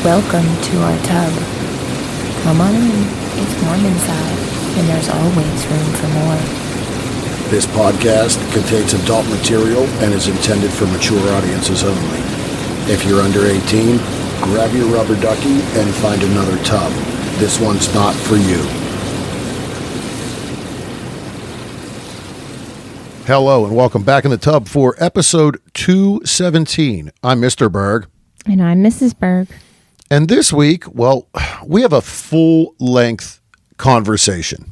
Welcome to our tub. Come on in. It's warm inside, and there's always room for more. This podcast contains adult material and is intended for mature audiences only. If you're under 18, grab your rubber ducky and find another tub. This one's not for you. Hello and welcome back in the tub for episode 217. I'm Mr. Berg. And I'm Mrs. Berg. And this week, we have a full-length conversation.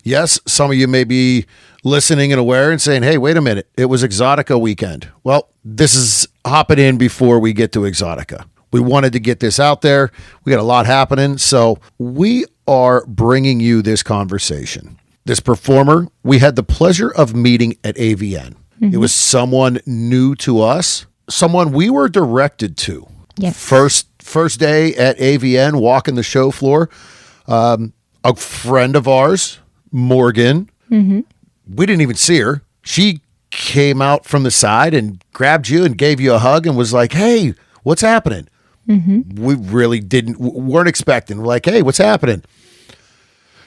Yes, some of you may be listening and aware and saying, hey, wait a minute, it was Exotica weekend. Well, this is hopping in before we get to Exotica. We wanted to get this out there. We got a lot happening, so we are bringing you this conversation. This performer, we had the pleasure of meeting at AVN. Mm-hmm. It was someone new to us, someone we were directed to. Yes. First day at AVN, walking the show floor. A friend of ours, Morgan, we didn't even see her. She came out from the side and grabbed you and gave you a hug and was like, hey, what's happening? Mm-hmm. We really weren't expecting. We're like, hey, what's happening?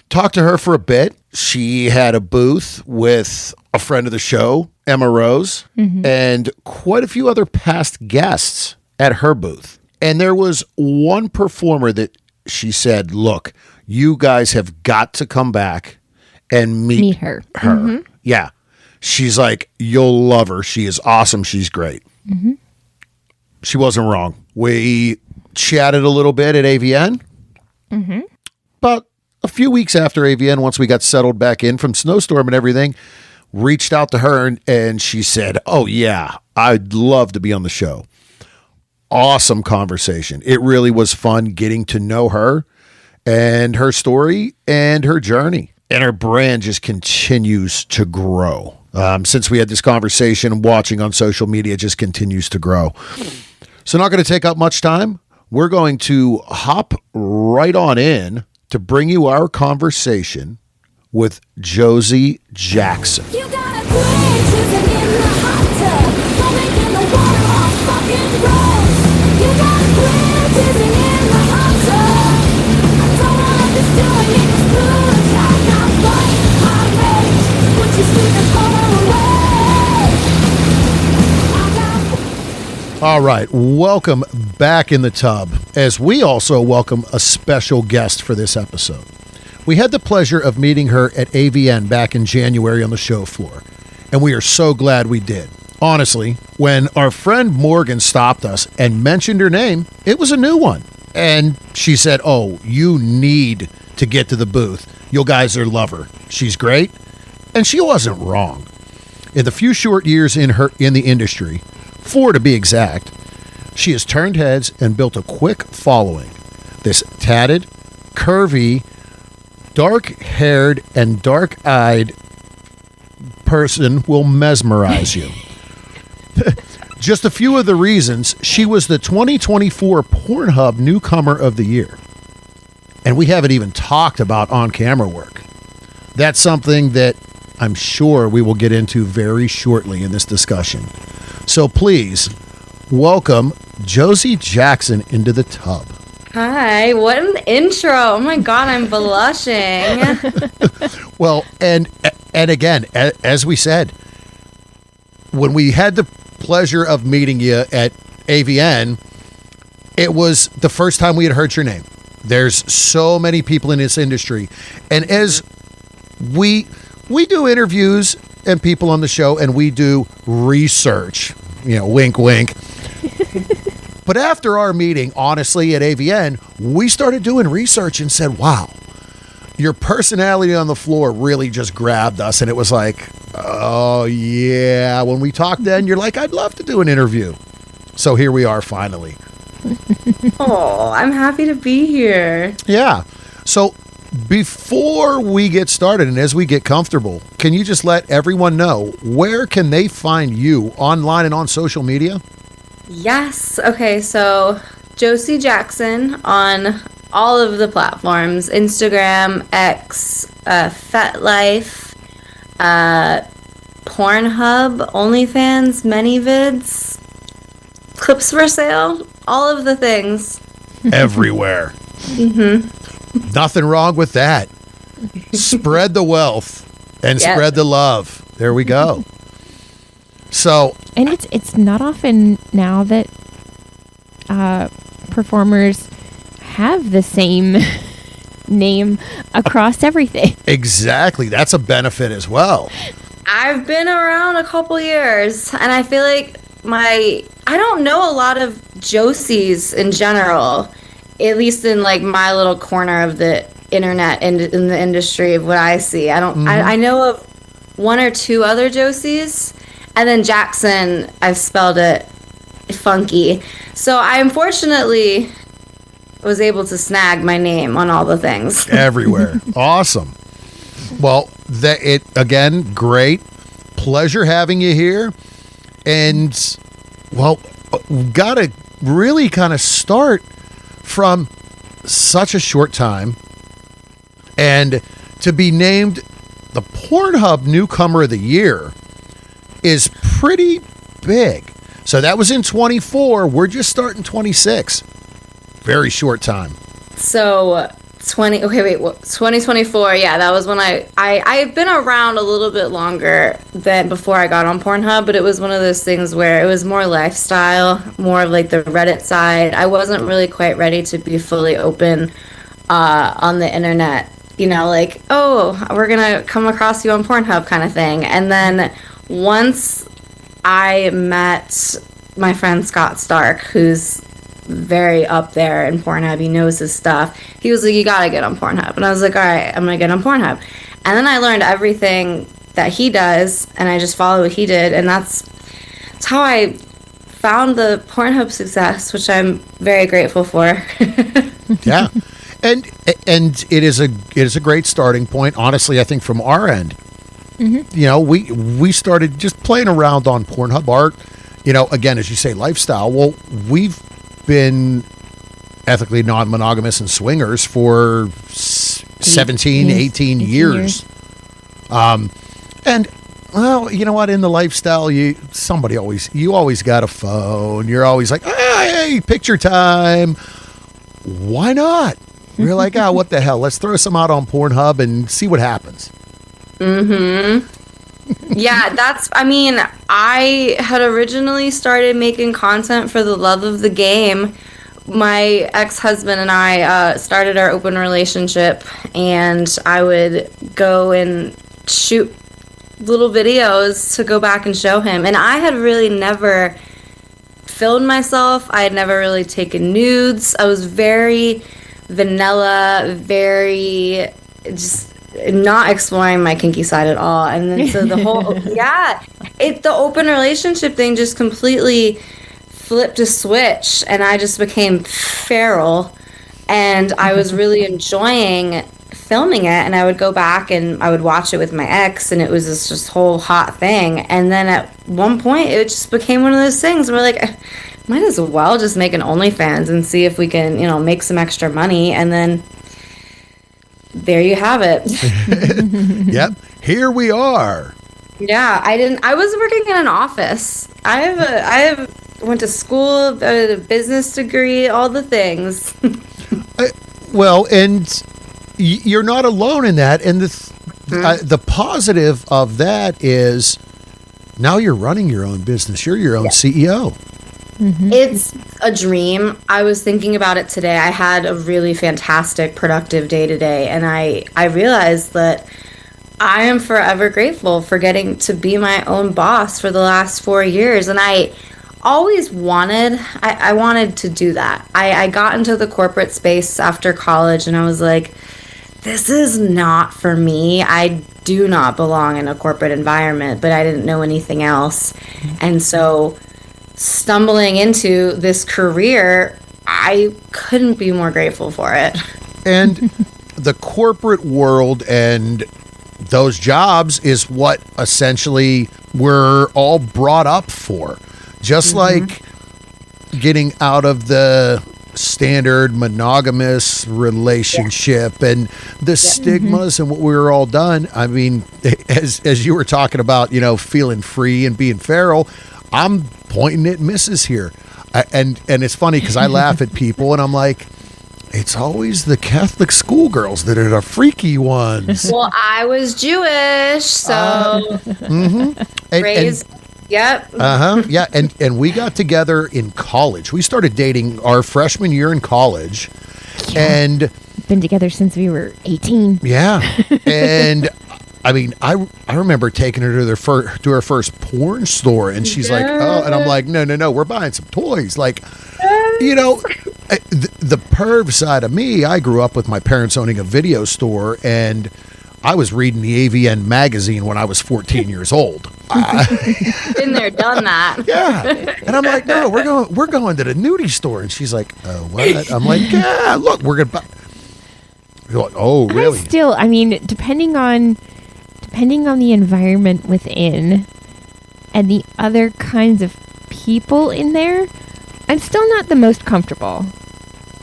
Talked to her for a bit. She had a booth with a friend of the show, Emma Rose, and quite a few other past guests at her booth. And there was one performer that she said, look, you guys have got to come back and meet her. Mm-hmm. Yeah. She's like, you'll love her. She is awesome. She's great. Mm-hmm. She wasn't wrong. We chatted a little bit at AVN. Mm-hmm. But a few weeks after AVN, once we got settled back in from Snowstorm and everything, reached out to her and she said, oh, yeah, I'd love to be on the show. Awesome conversation. It really was fun getting to know her and her story and her journey. And her brand just continues to grow. Since we had this conversation, watching on social media just continues to grow. So not going to take up much time. We're going to hop right on in to bring you our conversation with Josie Jaxxon. You got a queen sitting in the hot tub, while making the water all fucking gross. You got a queen sitting in the hot tub. I don't know what it's doing in this blue attack. I'm fighting my rage. Would you sweep the color away? All right, welcome back in the tub, as we also welcome a special guest for this episode. We had the pleasure of meeting her at AVN back in January on the show floor, and we are so glad we did. Honestly, when our friend Morgan stopped us and mentioned her name, it was a new one. And she said, oh, you need to get to the booth. You guys are love her. She's great. And she wasn't wrong. In the few short years in the industry, 4 to be exact, she has turned heads and built a quick following. This tatted, curvy, dark-haired, and dark-eyed person will mesmerize you. Just a few of the reasons she was the 2024 Pornhub Newcomer of the Year. And we haven't even talked about on-camera work. That's something that I'm sure we will get into very shortly in this discussion. So please, welcome Josie Jaxxon into the tub. Hi, what an intro. Oh my God, I'm blushing. Well, and again, as we said, when we had the pleasure of meeting you at AVN, it was the first time we had heard your name. There's so many people in this industry. And as we do interviews and people on the show, and we do research, wink, wink. But after our meeting, honestly, at AVN, we started doing research and said, wow, your personality on the floor really just grabbed us. And it was like, oh, yeah. When we talked then, you're like, I'd love to do an interview. So here we are finally. Oh, I'm happy to be here. Yeah. So before we get started and as we get comfortable, can you just let everyone know where can they find you online and on social media? Yes. Okay, so Josie Jaxxon on all of the platforms, Instagram, X, FetLife, Pornhub, OnlyFans, ManyVids, Clips for Sale, all of the things. everywhere. Nothing wrong with that. Spread the wealth and Yeah. spread the love. There we go. So, And it's not often now that performers have the same name across everything. exactly. That's a benefit as well. I've been around a couple years, and I feel like I don't know a lot of Josies in general, at least in like my little corner of the internet and in the industry of what I see. I know of one or two other Josies, and then Jaxxon, I've spelled it funky. So I unfortunately was able to snag my name on all the things. Everywhere. Awesome. Well, again, great. Pleasure having you here. And, well, we've got to really kind of start from such a short time. And to be named the Pornhub Newcomer of the Year is pretty big. So that was in 24. We're just starting 26. Very short time. So 2024, yeah, that was when I've been around a little bit longer than before I got on Pornhub, but it was one of those things where it was more lifestyle, more of like the Reddit side. I wasn't really quite ready to be fully open on the internet, you know, like, oh, we're gonna come across you on Pornhub kind of thing. And then once I met my friend Scott Stark, who's very up there in Pornhub, he knows his stuff. He was like, you gotta get on Pornhub. And I was like, all right, I'm gonna get on Pornhub. And then I learned everything that he does, and I just followed what he did, and that's how I found the Pornhub success, which I'm very grateful for. Yeah. And it is a great starting point, honestly. I think from our end, you know, we started just playing around on Pornhub art, you know, again, as you say, lifestyle. Well, we've been ethically non-monogamous and swingers for 17, 18 years. And well, you know what, in the lifestyle, you always got a phone. You're always like, hey, picture time. Why not? We're like, what the hell? Let's throw some out on Pornhub and see what happens. Yeah, I had originally started making content for the love of the game. My ex-husband and I started our open relationship, and I would go and shoot little videos to go back and show him. And I had really never filmed myself. I had never really taken nudes. I was very vanilla, very just not exploring my kinky side at all. And then so the whole the open relationship thing just completely flipped a switch, and I just became feral, and I was really enjoying filming it. And I would go back and I would watch it with my ex, and it was this just whole hot thing. And then at one point it just became one of those things where like, might as well just make an OnlyFans and see if we can, you know, make some extra money. And then there you have it. Yep. Here we are. Yeah, I was working in an office. I went to school, a business degree, all the things. Well, and you're not alone in that. And the positive of that is now you're running your own business. You're your own CEO. It's a dream. I was thinking about it today. I had a really fantastic, productive day today, and I realized that I am forever grateful for getting to be my own boss for the last 4 years. And I always wanted to do that. I got into the corporate space after college, and I was like, this is not for me. I do not belong in a corporate environment, but I didn't know anything else. And so stumbling into this career, I couldn't be more grateful for it. And the corporate world and those jobs is what essentially we're all brought up for. Just like getting out of the standard monogamous relationship and the stigmas and what we were all done. I mean, as you were talking about, you know, feeling free and being feral, I'm pointing at misses here. And it's funny because I laugh at people and I'm like, It's always the Catholic schoolgirls that are the freaky ones. Well, I was Jewish, so And- raised. Yep. Yeah, and we got together in college. We started dating our freshman year in college, and Been together since we were 18. yeah, and I mean, I remember taking her to her first porn store, and she's like, "Oh," and I'm like, "No, we're buying some toys." Like, you know, the perv side of me, I grew up with my parents owning a video store, and I was reading the AVN magazine when I was 14 years old. Been there, done that. Yeah, and I'm like, "No, we're going to the nudie store," and she's like, "What?" I'm like, "Yeah, look, we're gonna buy." You're like, "Oh, really?" I mean, depending on the environment within and the other kinds of people in there, I'm still not the most comfortable.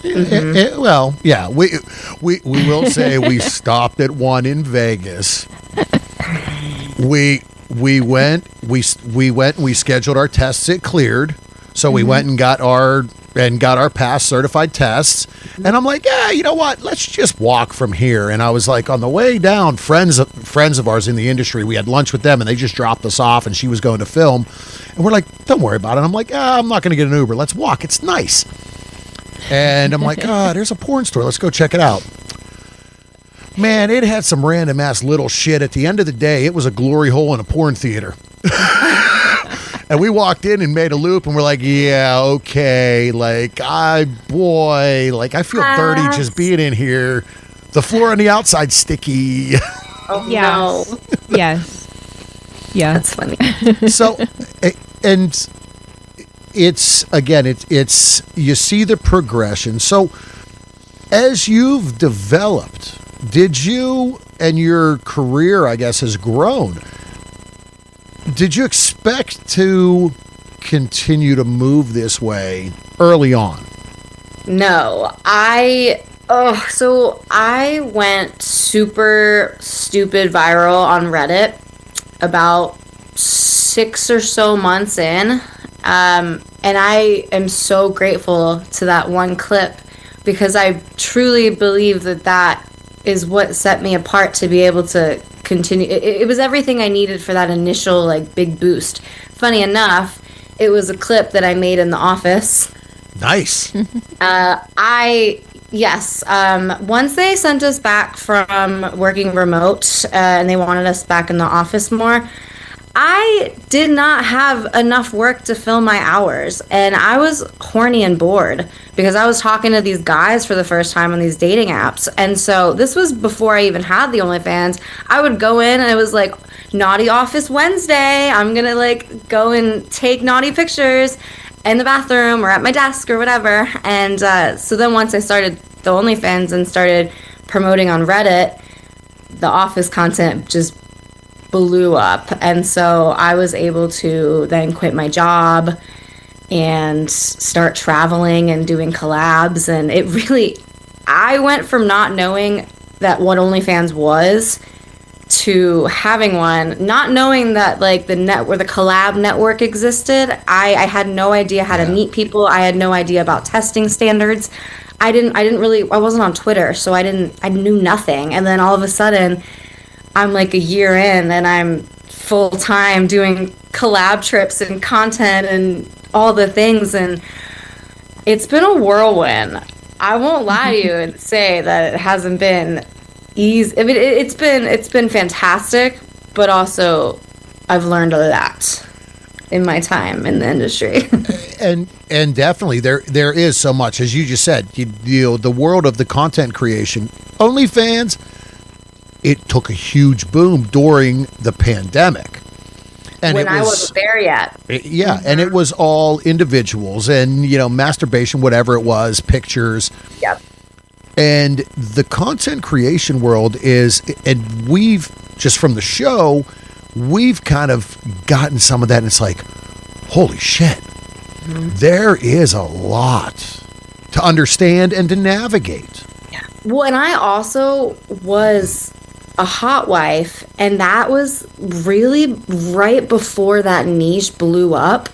Well, yeah, we will say we stopped at one in Vegas. We went. We scheduled our tests. It cleared, so we went and got our pass certified tests. And I'm like, yeah, you know what? Let's just walk from here. And I was like, on the way down, friends of ours in the industry, we had lunch with them, and they just dropped us off. And she was going to film, and we're like, don't worry about it. I'm like, I'm not going to get an Uber. Let's walk. It's nice. And I'm like, there's a porn store. Let's go check it out. Man, it had some random ass little shit. At the end of the day, it was a glory hole in a porn theater. And we walked in and made a loop, and we're like, yeah, okay. Like, I feel dirty just being in here. The floor on the outside's sticky. Oh, Yeah. no. Yes. Yeah. That's funny. So, and it's you see the progression. So as you've developed, did you, and your career, I guess, has grown, did you expect to continue to move this way early on? No, so I went super stupid viral on Reddit about 6 or so months in. And I am so grateful to that one clip, because I truly believe that is what set me apart to be able to continue. It was everything I needed for that initial like big boost. Funny enough, it was a clip that I made in the office. Nice. Once they sent us back from working remote, and they wanted us back in the office more, I did not have enough work to fill my hours, and I was horny and bored because I was talking to these guys for the first time on these dating apps. And so this was before I even had the OnlyFans. I would go in and it was like Naughty Office Wednesday. I'm going to like go and take naughty pictures in the bathroom or at my desk or whatever. And so then once I started the OnlyFans and started promoting on Reddit, the office content just blew up. And so I was able to then quit my job and start traveling and doing collabs. And it really, I went from not knowing that what OnlyFans was to having one, not knowing that like the network, the collab network existed. I had no idea how to meet people. I had no idea about testing standards. I wasn't on Twitter, so I knew nothing. And then all of a sudden I'm like a year in and I'm full time doing collab trips and content and all the things, and it's been a whirlwind. I won't lie to you and say that it hasn't been easy. I mean, it's been fantastic, but also I've learned a lot in my time in the industry. and definitely there is so much, as you just said. The world of the content creation, OnlyFans, it took a huge boom during the pandemic. And when I wasn't there yet. Yeah, and it was all individuals and, masturbation, whatever it was, pictures. Yep. And the content creation world is, and we've, just from the show, we've kind of gotten some of that, and it's like, holy shit, there is a lot to understand and to navigate. Yeah. Well, and I also was a hot wife, and that was really right before that niche blew up.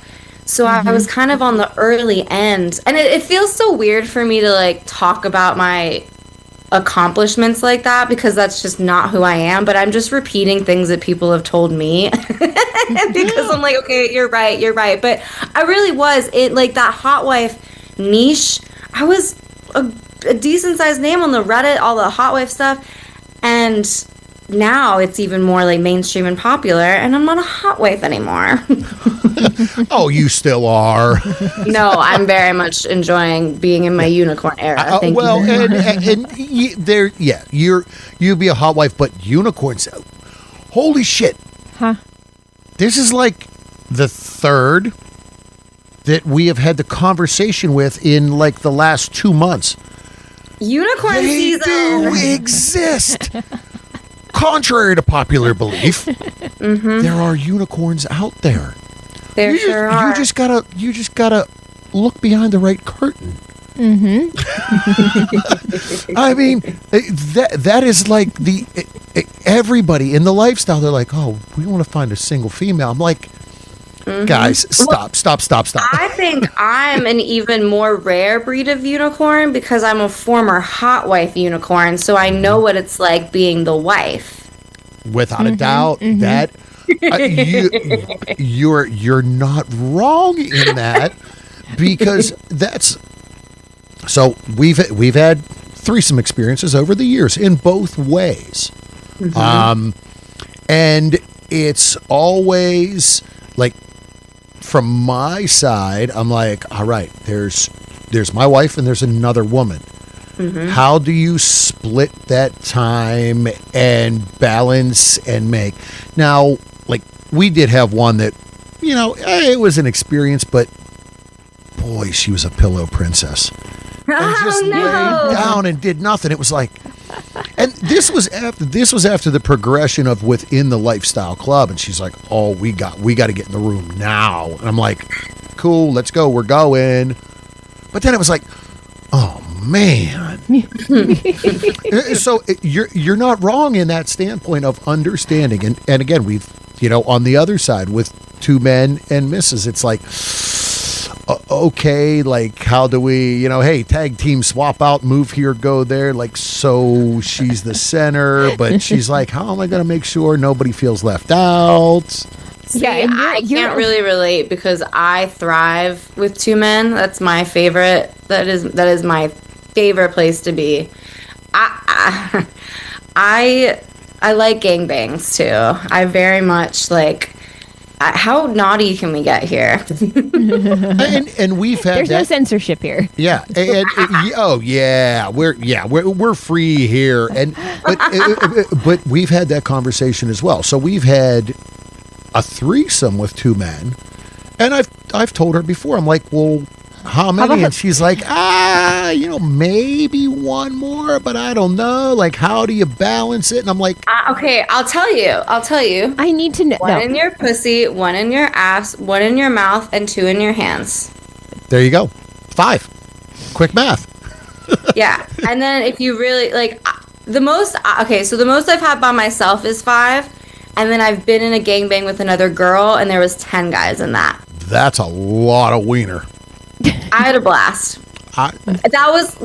So I was kind of on the early end. And it feels so weird for me to like talk about my accomplishments like that because that's just not who I am, but I'm just repeating things that people have told me because I'm like, okay, you're right. But I really was it like that hot wife niche. I was a decent sized name on the Reddit, all the hot wife stuff, and now it's even more like mainstream and popular, and I'm not a hot wife anymore. Oh, you still are. No, I'm very much enjoying being in my unicorn era. Thank Well, you. you'd be a hot wife, but unicorns. Holy shit! Huh? This is like the third that we have had the conversation with in like the last 2 months. Unicorn They season. do exist. Contrary to popular belief, there are unicorns out there. There sure are. You just gotta look behind the right curtain. I mean, that is like everybody in the lifestyle. They're like, oh, we want to find a single female. I'm like, guys, stop. I think I'm an even more rare breed of unicorn because I'm a former hot wife unicorn, so I know what it's like being the wife. Without a doubt, that you're not wrong in that because that's so we've had threesome experiences over the years in both ways, and it's always like from my side, I'm like, all right, there's my wife and there's another woman. How do you split that time and balance and make? Now, like, we did have one that, it was an experience, but boy, she was a pillow princess. And just laid down and did nothing. It was like, and this was after the progression of within the lifestyle club. And she's like, oh, we got to get in the room now. And I'm like, cool, let's go. We're going. But then it was like, oh man. So you're not wrong in that standpoint of understanding. And again, we've, on the other side with two men and misses, it's like, okay, like how do we, hey, tag team swap out, move here, go there. Like, so she's the center, but she's like, how am I going to make sure nobody feels left out? Yeah, and I can't really relate because I thrive with two men. That's my favorite. That is my favorite place to be. I like gangbangs too. I very much like. How naughty can we get here? and we've had there's no censorship here. Yeah, we're free here, but we've had that conversation as well. So we've had a threesome with two men, and I've told her before. I'm like, well, how many? And she's like, maybe one more, but I don't know. Like, how do you balance it? And I'm like, okay, I'll tell you. I need to know. One in your pussy, one in your ass, one in your mouth, and two in your hands. There you go. 5. Quick math. Yeah, and then if you really like the most, so the most I've had by myself is 5, and then I've been in a gangbang with another girl, and there was 10 guys in that. That's a lot of wiener. I had a blast. That was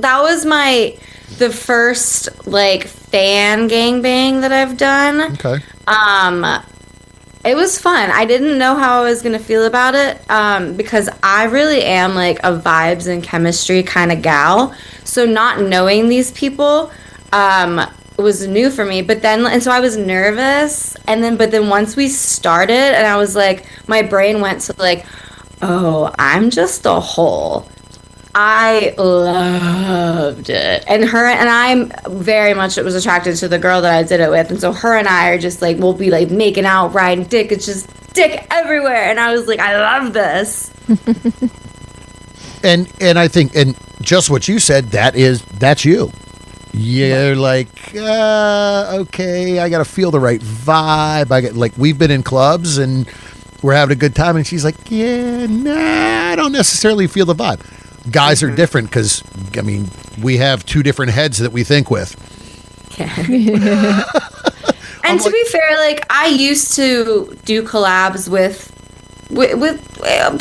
the first like fan gangbang that I've done. Okay. It was fun. I didn't know how I was gonna feel about it because I really am like a vibes and chemistry kind of gal. So not knowing these people was new for me. But then, and so I was nervous. But then once we started, and I was like, my brain went to like, oh, I'm just a hole. I loved it. And I'm very much was attracted to the girl that I did it with. And so her and I are just like, we'll be like making out, riding dick. It's just dick everywhere. And I was like, I love this. and I think, and just what you said, that's you. You're like, okay, I got to feel the right vibe. We've been in clubs and we're having a good time, and she's like, yeah, nah, I don't necessarily feel the vibe. Guys are different because, we have two different heads that we think with. And to be fair, like, I used to do collabs with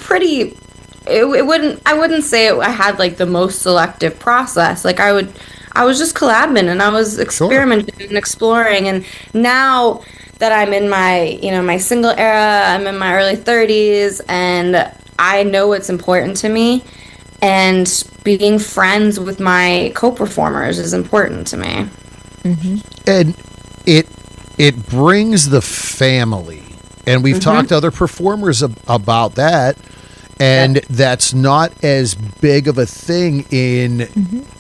pretty I wouldn't say I had like the most selective process. Like I was just collabing and I was experimenting and exploring. And now that I'm in my, my single era, I'm in my early 30s, and I know what's important to me. And being friends with my co-performers is important to me. And it brings the family. And we've talked to other performers about that. And that's not as big of a thing in,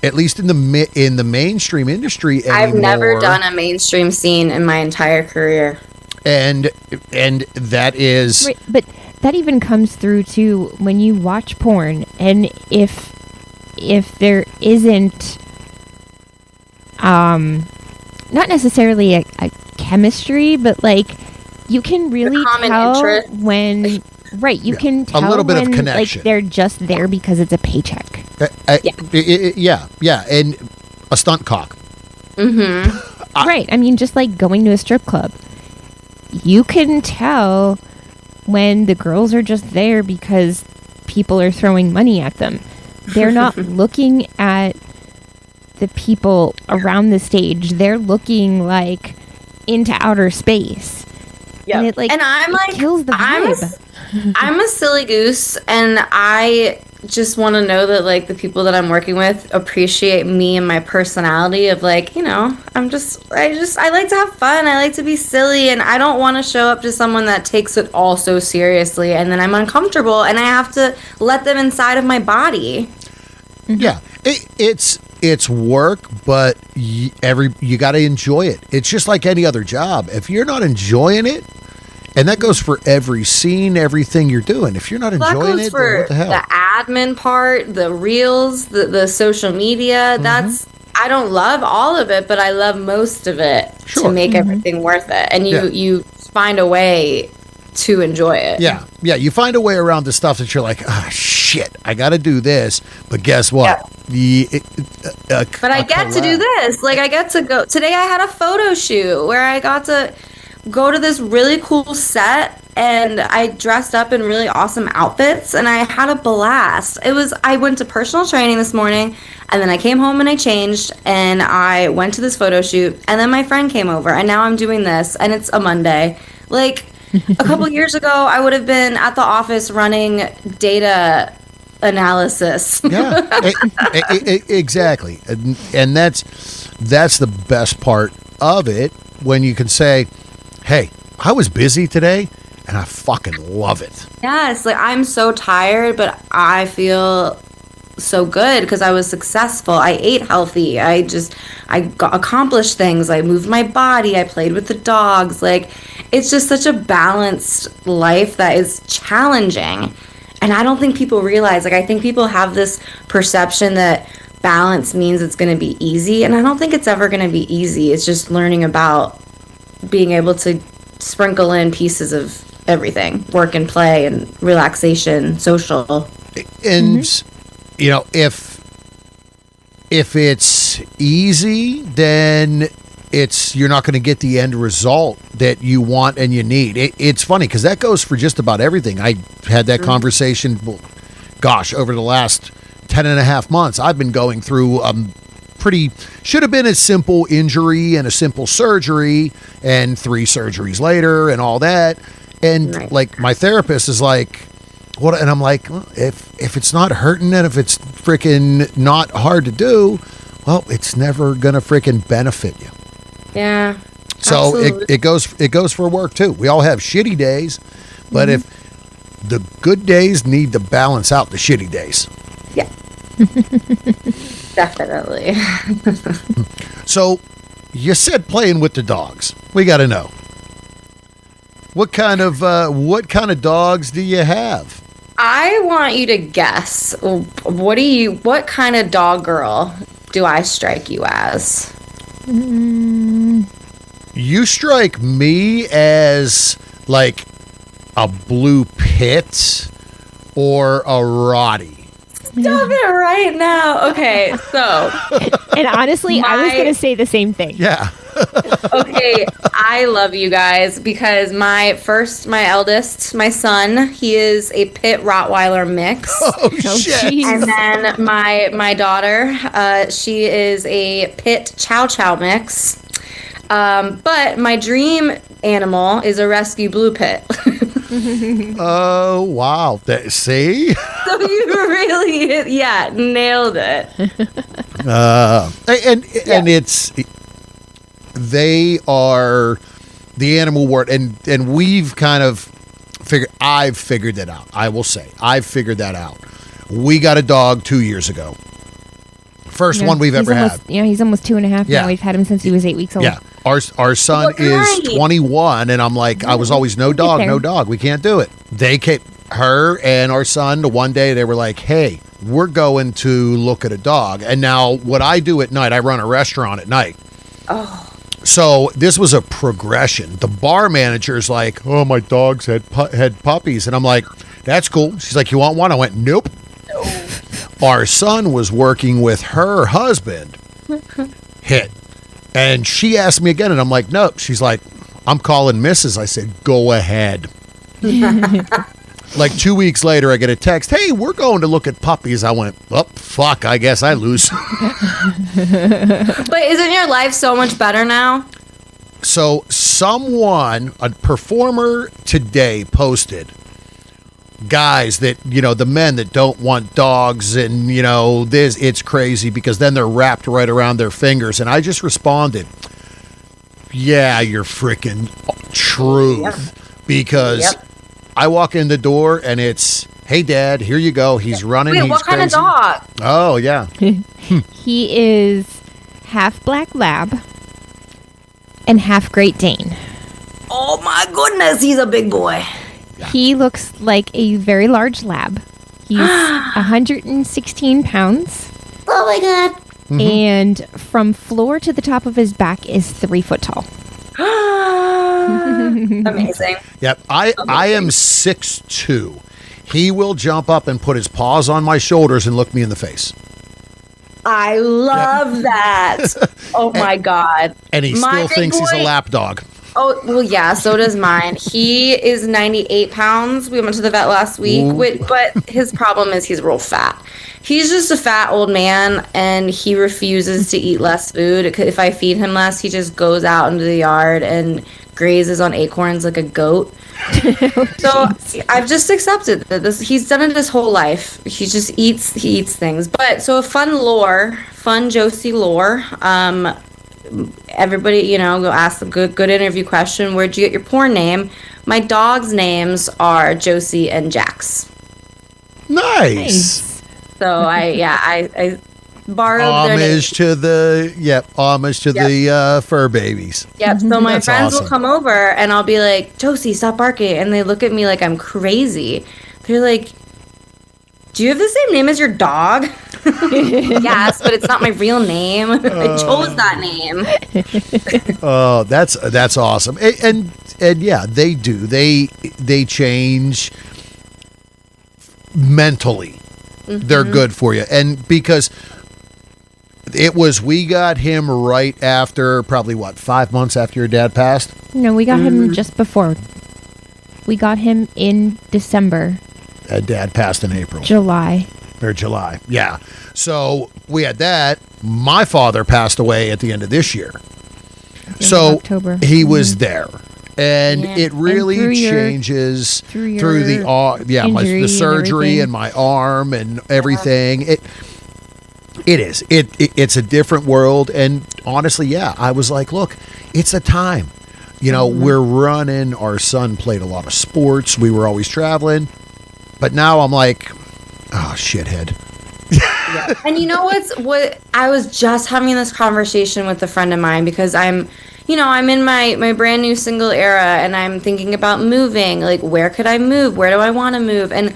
at least in the mainstream industry anymore. I've never done a mainstream scene in my entire career. And that is... Right, but that even comes through to when you watch porn, and if there isn't, not necessarily a chemistry, but like you can really common tell interest. when... Right, you can tell a little bit when, of connection. like, they're just there because it's a paycheck. Yeah, and a stunt cock. Right, I mean, just like going to a strip club. You can tell when the girls are just there because people are throwing money at them. They're not looking at the people around the stage. They're looking, like, into outer space. Yeah, And it, I'm like, kills the vibe. I'm a silly goose, and I just want to know that like the people that I'm working with appreciate me and my personality of like, I like to have fun. I like to be silly, and I don't want to show up to someone that takes it all so seriously, and then I'm uncomfortable and I have to let them inside of my body. Yeah, it's work, but you got to enjoy it. It's just like any other job. If you're not enjoying it, and that goes for every scene, everything you're doing. If you're not enjoying it, then what the hell? The admin part, the reels, the social media. That's I don't love all of it, but I love most of it to make everything worth it. And you find a way to enjoy it. Yeah. You find a way around the stuff that you're like, shit, I got to do this. But guess what? Yeah. But I get to do this. Like I get to go. Today I had a photo shoot where I got to go to this really cool set, and I dressed up in really awesome outfits, and I had a blast. I went to personal training this morning, and then I came home and I changed, and I went to this photo shoot, and then my friend came over, and now I'm doing this, and it's a Monday. Like, a couple years ago, I would have been at the office running data analysis. Yeah, exactly. And that's the best part of it, when you can say, hey, I was busy today, and I fucking love it. Yes, like I'm so tired, but I feel so good because I was successful. I ate healthy. I accomplished things. I moved my body. I played with the dogs. Like, it's just such a balanced life that is challenging. And I don't think people realize, like, I think people have this perception that balance means it's going to be easy. And I don't think it's ever going to be easy. It's just learning about being able to sprinkle in pieces of everything, work and play and relaxation, social. And if it's easy, then you're not going to get the end result that you want and you need. It's funny because that goes for just about everything. I had that conversation, over the last 10 and a half months. I've been going through should have been a simple injury and a simple surgery, and 3 surgeries later and all that. And like my therapist is like, what? And I'm like, well, if it's not hurting and if it's freaking not hard to do, well, it's never gonna freaking benefit you. Yeah. So it goes for work too. We all have shitty days, but if the good days need to balance out the shitty days. Yeah. Definitely. So you said playing with the dogs. We got to know. What kind of dogs do you have? I want you to guess. What kind of dog girl do I strike you as? You strike me as like a blue pit or a Rottie. Stop it right now. Okay, so And honestly, I was My- going to say the same thing. Yeah. Okay, I love you guys because my eldest, my son, he is a pit Rottweiler mix. Oh, shit. jeez. And then my daughter, she is a pit Chow Chow mix. But my dream animal is a rescue blue pit. Oh, wow. See? So you really, nailed it. And it's they are the animal world, and we've kind of figured. I've figured that out. I will say I've figured that out. We got a dog 2 years ago. First Yeah, one we've he's ever almost, had. Yeah, he's almost 2.5 Yeah. now. We've had him since he was 8 weeks old. Yeah, our son What is kind? 21, and I'm like, I was always no dog, there. no dog. We can't do it. They came, her and our son. One day they were like, hey, we're going to look at a dog. And now what I do at night, I run a restaurant at night. Oh, So this was a progression. The bar manager's like, oh, my dogs had puppies. And I'm like, that's cool. She's like, you want one? I went, nope. Our son was working with her husband. Hit. And she asked me again, and I'm like, nope. She's like, I'm calling Mrs. I said, go ahead. Like 2 weeks later, I get a text, hey, we're going to look at puppies. I went, oh, fuck, I guess I lose. but isn't your life so much better now? So someone, a performer today posted, guys that, the men that don't want dogs and, this, it's crazy because then they're wrapped right around their fingers. And I just responded, yeah, you're freaking truth. Because Yep. I walk in the door and it's, hey, Dad, here you go. He's running. Wait, He's what kind of crazy. dog? Oh, yeah. He is half black lab and half Great Dane. Oh my goodness, he's a big boy. He looks like a very large lab. He's 116 pounds, Oh my god. and from floor to the top of his back is 3 foot tall. Amazing. Yep. I am 6'2". He will jump up and put his paws on my shoulders and look me in the face. I love that. Oh my god. And he My still big thinks he's a boy- lap dog. Oh, well, yeah, so does mine. He is 98 pounds. We went to the vet last week, but his problem is he's real fat. He's just a fat old man, and he refuses to eat less food. If I feed him less, he just goes out into the yard and grazes on acorns like a goat. So I've just accepted that he's done it his whole life. He eats things. But so a fun Josie lore. Everybody, go ask the good interview question. Where'd you get your porn name? My dog's names are Josie and Jax. Nice. So I borrowed their names. Homage to the fur babies. Yep. So my That's friends awesome. will come over and I'll be like, Josie, stop barking. And they look at me like I'm crazy. They're like, do you have the same name as your dog? Yes, but it's not my real name. I chose that name. Oh, that's awesome. And yeah, they do. They change mentally. They're good for you. And because we got him right after, probably 5 months after your dad passed? No, we got him just before. We got him in December, Dad passed in April. July. Or July. Yeah. So we had that. My father passed away at the end of this year. So October. he was there. And Yeah. it really through your- changes through through the your injury the and surgery everything. and my arm and everything. It is. It's a different world. And honestly, yeah, I was like, look, it's a time. We're running. Our son played a lot of sports. We were always traveling. But now I'm like, oh, shithead. And you know what I was just having this conversation with a friend of mine because I'm in my brand new single era and I'm thinking about moving. Like, where could I move? Where do I want to move? And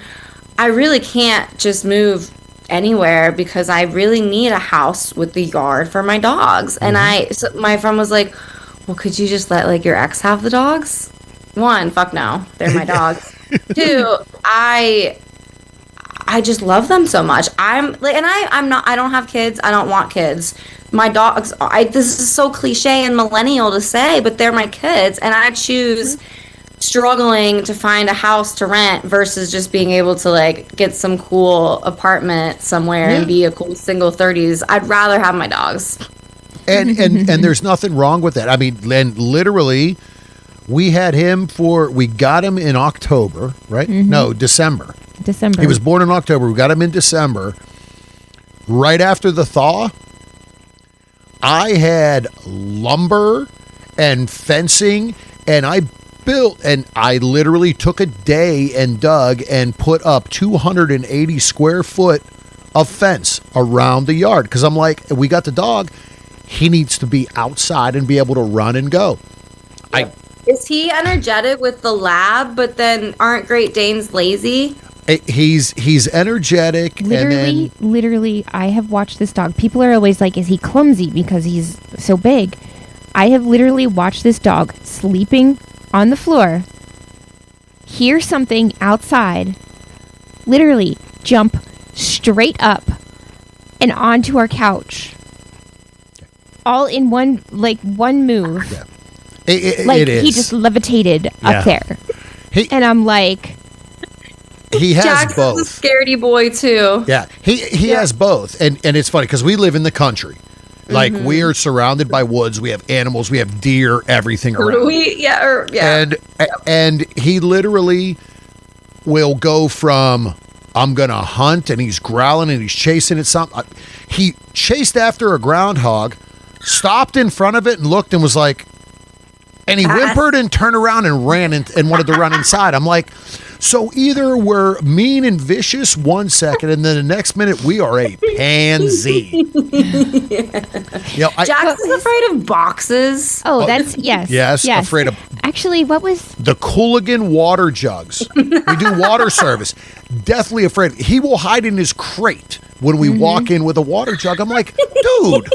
I really can't just move anywhere because I really need a house with the yard for my dogs. And so my friend was like, well, could you just let your ex have the dogs? One, fuck no. They're my dogs. Two, I just love them so much. I don't have kids. I don't want kids. my dogs, this is so cliche and millennial to say, but they're my kids, and I choose struggling to find a house to rent versus just being able to like get some cool apartment somewhere and be a cool single 30s. I'd rather have my dogs. And there's nothing wrong with that. I mean, Len, literally, we got him in October, right? No, December. He was born in October. We got him in December. Right after the thaw, I had lumber and fencing, and I literally took a day and dug and put up 280 square foot of fence around the yard. Because I'm like, we got the dog. He needs to be outside and be able to run and go. Is he energetic with the lab, but then aren't Great Danes lazy? He's energetic. Literally, I have watched this dog. People are always like, is he clumsy because he's so big? I have literally watched this dog sleeping on the floor, hear something outside, literally jump straight up and onto our couch. All in one move. Yeah. Like, it is. he just levitated up there. And I'm like... He has Jackson's both. a scaredy boy, too. Yeah, he has both. And it's funny because we live in the country. Like, we are surrounded by woods. We have animals. We have deer, everything around. And he literally will go from, I'm going to hunt, and he's growling, and he's chasing at something. He chased after a groundhog, stopped in front of it, and looked and was like, and he whimpered and turned around and ran and wanted to run inside. I'm like, so either we're mean and vicious 1 second, and then the next minute we are a pansy. Jackson's afraid of boxes. Oh, that's yes. Yes, afraid of. Actually, what was the Cooligan water jugs? We do water service. Deathly afraid. He will hide in his crate when we walk in with a water jug. I'm like, dude.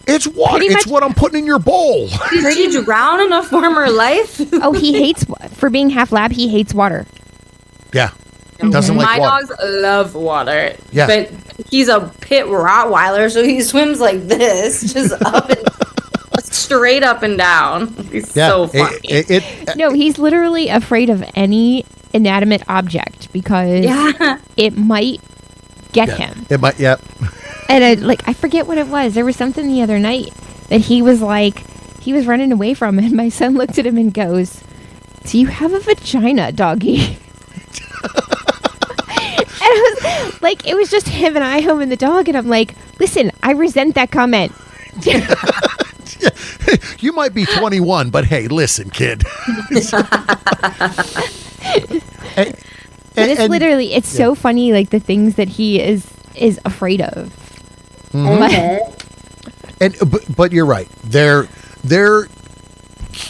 It's water. It's what I'm putting in your bowl. Did you drown in a former life? Oh, he hates, for being half lab, he hates water. Yeah. Doesn't like water. My dogs love water. Yeah. But he's a pit Rottweiler, so he swims like this, just up and straight up and down. He's so funny. No, he's literally afraid of any inanimate object because it might get him. It might, And I forget what it was. There was something the other night that he was running away from, and my son looked at him and goes, "Do you have a vagina, doggy?" And I was like, it was just him and I home and the dog, and I'm like, listen, I resent that comment. You might be 21, but hey, listen, kid. It's literally, it's so funny, like the things that he is afraid of. But you're right.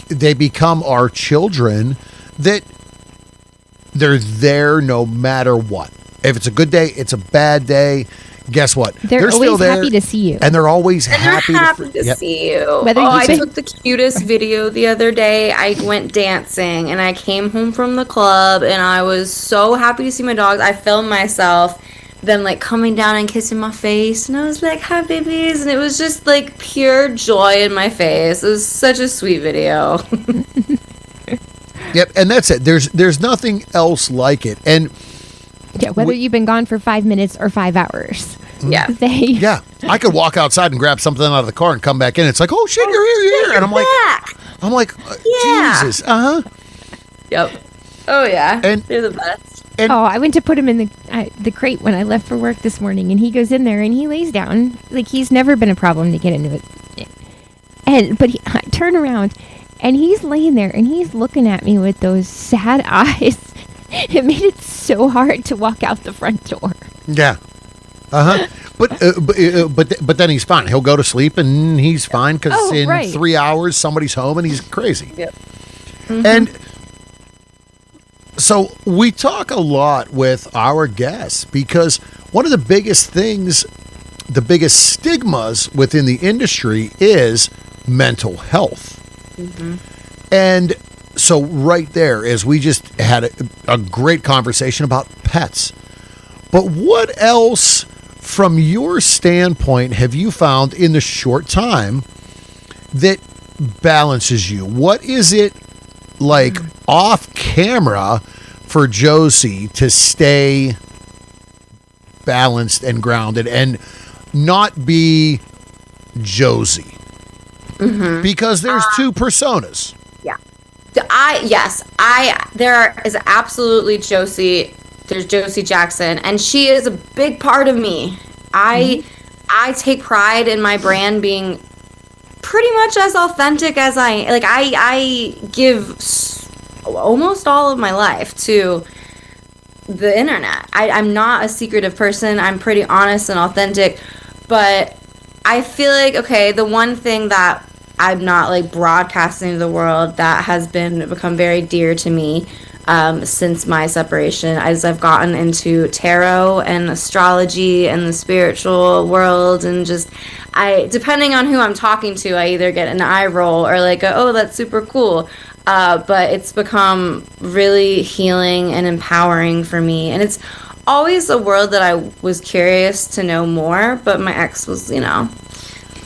They become our children. That they're there no matter what. If it's a good day, it's a bad day. Guess what? They're always still there, happy to see you, and they're always happy to see you. I took the cutest video the other day. I went dancing, and I came home from the club, and I was so happy to see my dogs. I filmed myself. Then coming down and kissing my face, and I was like, "Hi, babies," and it was just like pure joy in my face. It was such a sweet video. Yep, and that's it. There's nothing else like it, and whether you've been gone for 5 minutes or 5 hours. Yeah, I could walk outside and grab something out of the car and come back in. It's like, oh shit, you're here, and I'm like, Jesus, Yep. Oh yeah, and they're the best. I went to put him in the crate when I left for work this morning, and he goes in there and he lays down. Like, he's never been a problem to get into it. But I turn around, and he's laying there, and he's looking at me with those sad eyes. It made it so hard to walk out the front door. Yeah. But then he's fine. He'll go to sleep, and he's fine because in 3 hours somebody's home, and he's crazy. Yep. And so we talk a lot with our guests because one of the biggest things, the biggest stigmas within the industry is mental health. And so right there is we just had a great conversation about pets. But what else from your standpoint have you found in the short time that balances you? What is it like off camera for Josie to stay balanced and grounded and not be Josie? Because there's two personas. Yeah. There is absolutely Josie. There's Josie Jaxxon, and she is a big part of me. I take pride in my brand being pretty much as authentic as I give almost all of my life to the internet. I'm not a secretive person. I'm pretty honest and authentic, but I feel like, okay, the one thing that I'm not like broadcasting to the world that has become very dear to me since my separation, as I've gotten into tarot and astrology and the spiritual world, and just depending on who I'm talking to, I either get an eye roll or like oh, that's super cool. But it's become really healing and empowering for me, and it's always a world that I was curious to know more, but my ex was, a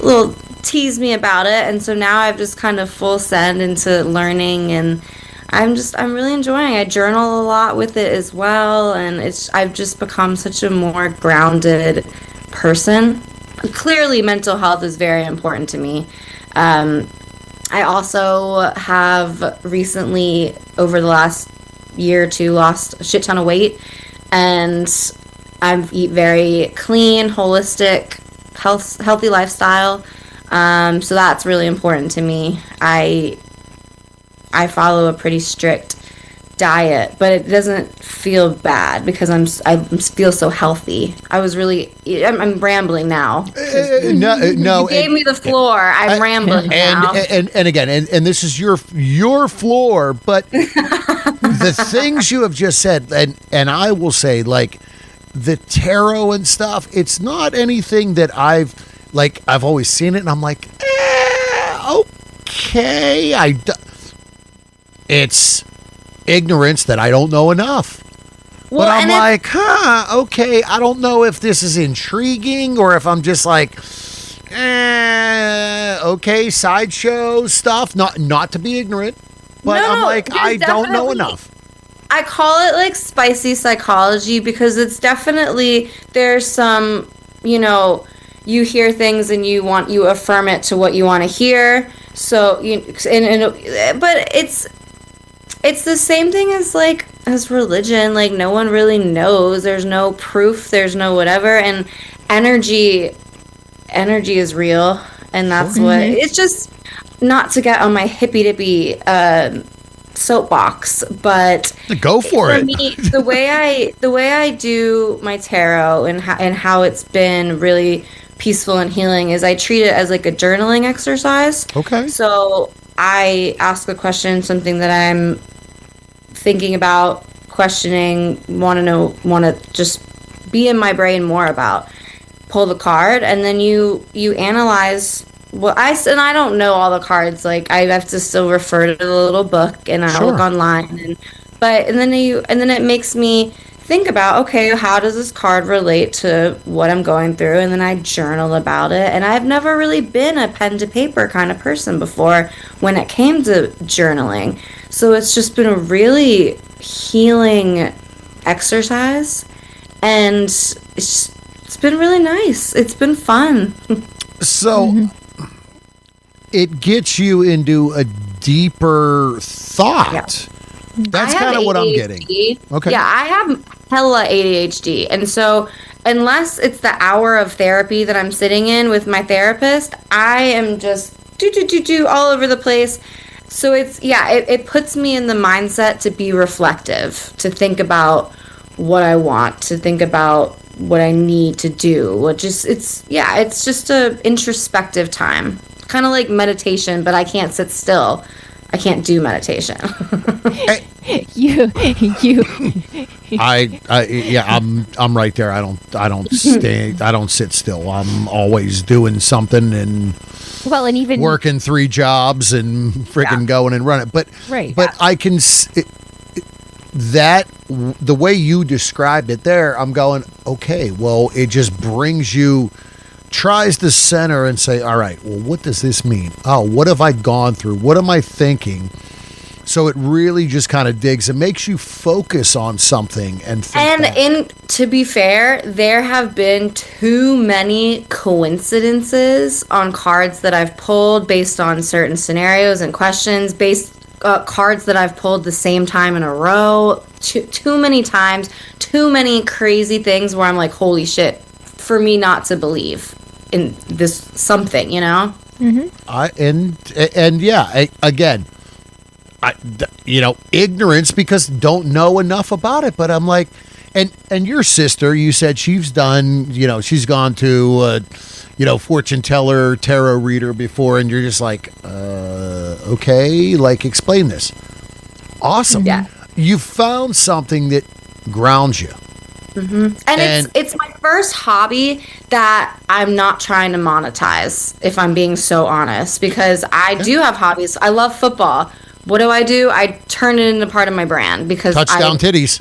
little teased me about it, and so now I've just kind of full send into learning, and I'm really enjoying it. I journal a lot with it as well, and I've just become such a more grounded person. Clearly, mental health is very important to me. I also have recently, over the last year or two, lost a shit ton of weight, and I eat very clean, holistic, healthy lifestyle. So that's really important to me. I follow a pretty strict diet, but it doesn't feel bad because I feel so healthy. I'm rambling now. No, You gave me the floor. I'm rambling now. And again, and this is your floor, but the things you have just said, and I will say, like the tarot and stuff, it's not anything that I've always seen it, and I'm like, okay, it's ignorance that I don't know enough. Well, but I'm like, okay, I don't know if this is intriguing or if I'm just like, okay, sideshow stuff. Not to be ignorant, but I'm like, I don't know enough. I call it like spicy psychology because it's definitely, there's some, you hear things and you affirm it to what you want to hear. So but it's the same thing as religion. Like, no one really knows. There's no proof. There's no whatever. And energy is real, and that's what it's just. Not to get on my hippy dippy soapbox, but go for it. Me, the way I do my tarot and how it's been really peaceful and healing is I treat it as like a journaling exercise. Okay. So I ask a question, something that I'm thinking about, questioning, want to just be in my brain more about. Pull the card, and then you analyze what I don't know all the cards. Like, I have to still refer to the little book, and I look online, and then it makes me think about, okay, how does this card relate to what I'm going through? And then I journal about it. And I've never really been a pen to paper kind of person before when it came to journaling. So it's just been a really healing exercise, and it's been really nice. It's been fun. So it gets you into a deeper thought. Yeah. That's kind of what I'm getting. Okay. Yeah, I have hella ADHD. And so unless it's the hour of therapy that I'm sitting in with my therapist, I am just do all over the place. So it puts me in the mindset to be reflective, to think about what I want, to think about what I need to do. It's just a introspective time. Kind of like meditation, but I can't sit still. I can't do meditation. I'm right there. I don't sit still. I'm always doing something and even working 3 jobs and freaking going and running. But I can the way you described it there, I'm going, okay, well, it just brings you, tries to center and say, all right, well, what does this mean? Oh, what have I gone through? What am I thinking? So it really just kind of digs. It makes you focus on something and think And to be fair, there have been too many coincidences on cards that I've pulled based on certain scenarios and questions, cards that I've pulled the same time in a row, too many times, too many crazy things where I'm like, holy shit, for me not to believe in this something, you know? Again, ignorance because don't know enough about it. But I'm like, and your sister, you said she's done, she's gone to, fortune teller, tarot reader before, and you're just like, okay, like explain this. Awesome. Yeah. You found something that grounds you. And it's my first hobby that I'm not trying to monetize, if I'm being so honest, because I do have hobbies. I love football. What do? I turn it into part of my brand because Touchdown titties.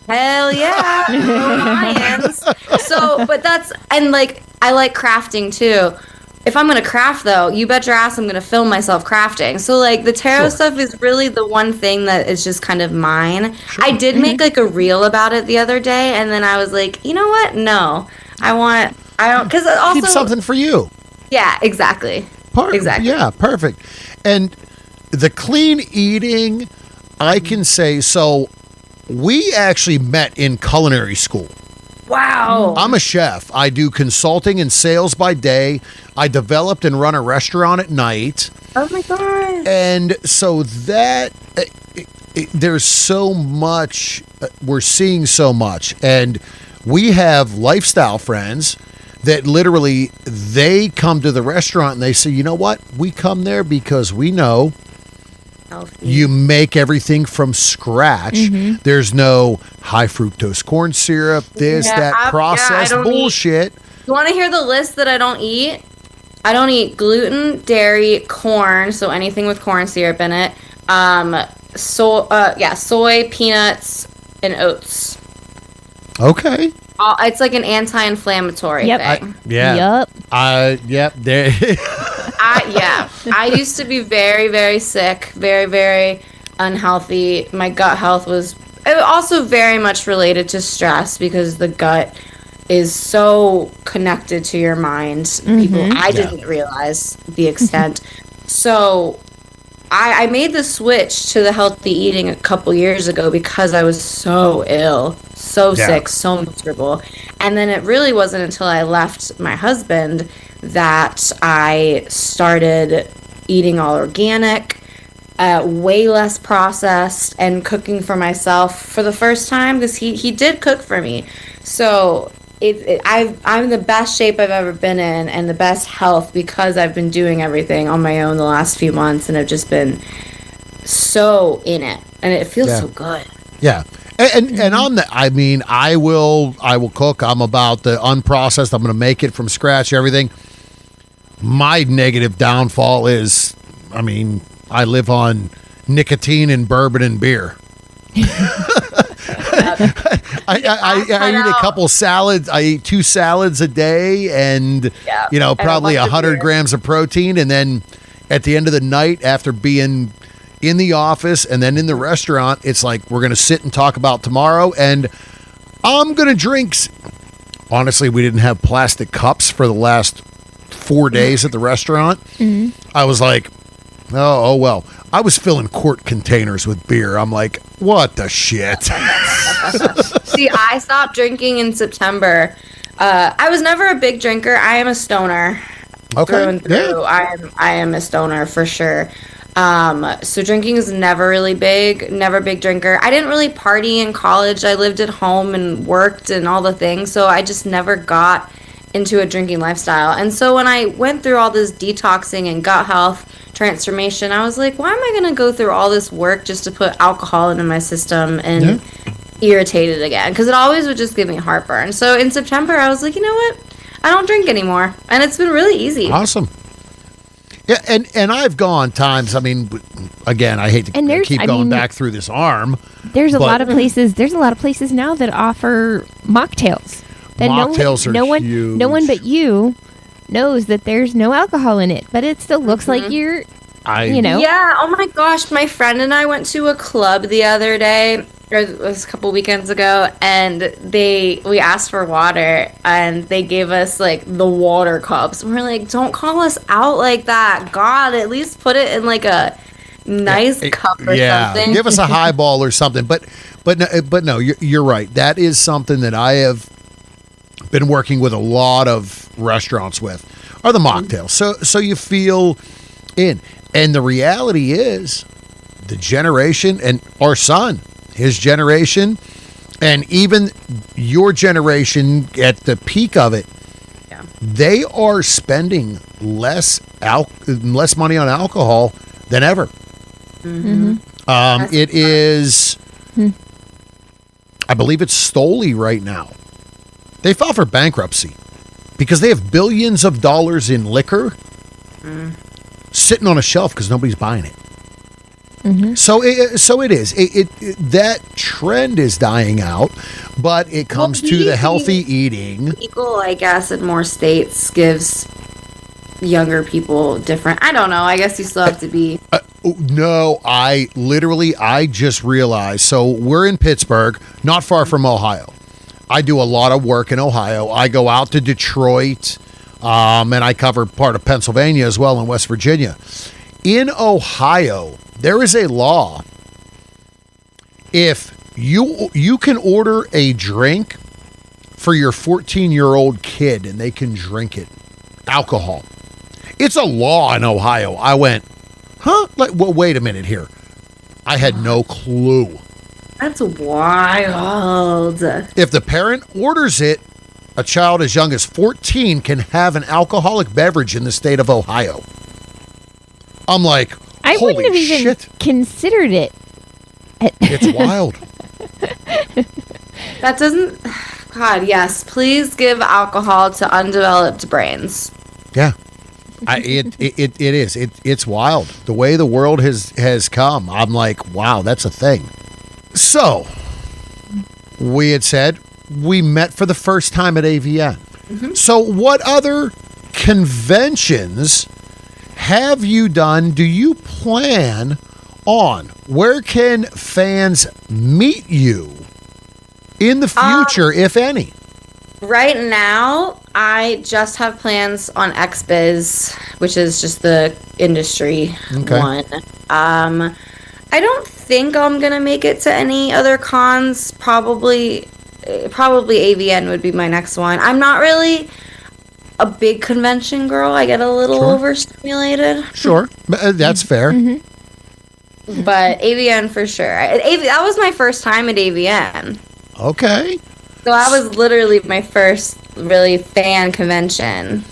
Hell yeah. Lions. So, but I like crafting too. If I'm going to craft though, you bet your ass I'm going to film myself crafting. So like the tarot stuff is really the one thing that is just kind of mine. I did make like a reel about it the other day and then I was like, you know what? No, I don't, because also. Keep something for you. Yeah, exactly. Exactly. Yeah, perfect. And the clean eating, I can say, so we actually met in culinary school. Wow. I'm a chef. I do consulting and sales by day. I developed and run a restaurant at night. Oh my God. And so that there's so much, we're seeing so much. And we have lifestyle friends that literally they come to the restaurant and they say, you know what? We come there because we know Healthy. you make everything from scratch. There's no high fructose corn syrup, processed bullshit. You want to hear the list that I don't eat? I don't eat gluten, dairy, corn, so anything with corn syrup in it. Soy, peanuts, and oats. Okay. It's like an anti-inflammatory thing. Yep. There. I used to be very, very sick, very, very unhealthy. My gut health was also very much related to stress because the gut is so connected to your mind. I didn't realize the extent. So I made the switch to the healthy eating a couple years ago because I was so ill, sick, so miserable. And then it really wasn't until I left my husband that I started eating all organic, way less processed, and cooking for myself for the first time because he did cook for me. So I'm the best shape I've ever been in and the best health because I've been doing everything on my own the last few months and I've just been so in it and it feels so good. Yeah. And on that, I mean, I will cook. I'm about the unprocessed. I'm going to make it from scratch, everything. My negative downfall is, I mean, I live on nicotine and bourbon and beer. I eat a couple salads. I eat 2 salads a day and, probably 100 grams of protein. And then at the end of the night, after being in the office and then in the restaurant, it's like, we're going to sit and talk about tomorrow. And I'm going to drink. Honestly, we didn't have plastic cups for the last 4 days at the restaurant. I was like, oh, well. I was filling quart containers with beer. I'm like, what the shit? See, I stopped drinking in September. I was never a big drinker. I am a stoner. Okay. Through and through. Yeah. I am a stoner for sure. So drinking is never really big, never a big drinker. I didn't really party in college. I lived at home and worked and all the things. So I just never got into a drinking lifestyle. And so when I went through all this detoxing and gut health transformation, I was like, why am I going to go through all this work just to put alcohol into my system and irritate it again? Because it always would just give me heartburn. So in September, I was like, you know what? I don't drink anymore. And it's been really easy. Awesome. Yeah, and I've gone times. I mean, again, I hate to And there's- keep I going mean- back through this arm. There's a But- lot of places. There's a lot of places now that offer mocktails. That Mocktails are no one, huge. No one but you knows that there's no alcohol in it, but it still looks like you're. You know. Yeah, oh my gosh, my friend and I went to a club the other day, or it was a couple weekends ago, and we asked for water, and they gave us like the water cups. We're like, don't call us out like that. God, at least put it in like a nice cup or something. Give us a highball or something. But no, you're right. That is something that I have been working with a lot of restaurants with, are the mocktails. So you feel in. And the reality is, the generation, and our son, his generation, and even your generation at the peak of it, they are spending less money on alcohol than ever. It is, I believe it's Stoli right now. They filed for bankruptcy because they have billions of dollars in liquor sitting on a shelf because nobody's buying it. So it is. That trend is dying out, but it comes to the healthy eating. Legal, I guess, in more states gives younger people different. I don't know. I guess you still have to be. No, I just realized. So we're in Pittsburgh, not far from Ohio. I do a lot of work in Ohio. I go out to Detroit. And I cover part of Pennsylvania as well, in West Virginia. In Ohio, there is a law. If you can order a drink for your 14-year-old kid and they can drink it, alcohol. It's a law in Ohio. I went, huh? Like, well, wait a minute here. I had no clue. That's wild. If the parent orders it, a child as young as 14 can have an alcoholic beverage in the state of Ohio. I'm like, I holy wouldn't have even shit. considered it. It's wild. That doesn't. God, yes. Please give alcohol to undeveloped brains. Yeah. It is. It's wild. The way the world has come, I'm like, wow, that's a thing. So, we had said we met for the first time at AVN. So what other conventions have you done? Do you plan on? Where can fans meet you in the future, if any? Right now, I just have plans on XBiz, which is just the industry one. I don't think I'm gonna make it to any other cons. Probably AVN would be my next one. I'm not really a big convention girl. I get a little overstimulated. Sure, that's fair. But AVN for sure. That was my first time at AVN. Okay. So that was literally my first really fan convention.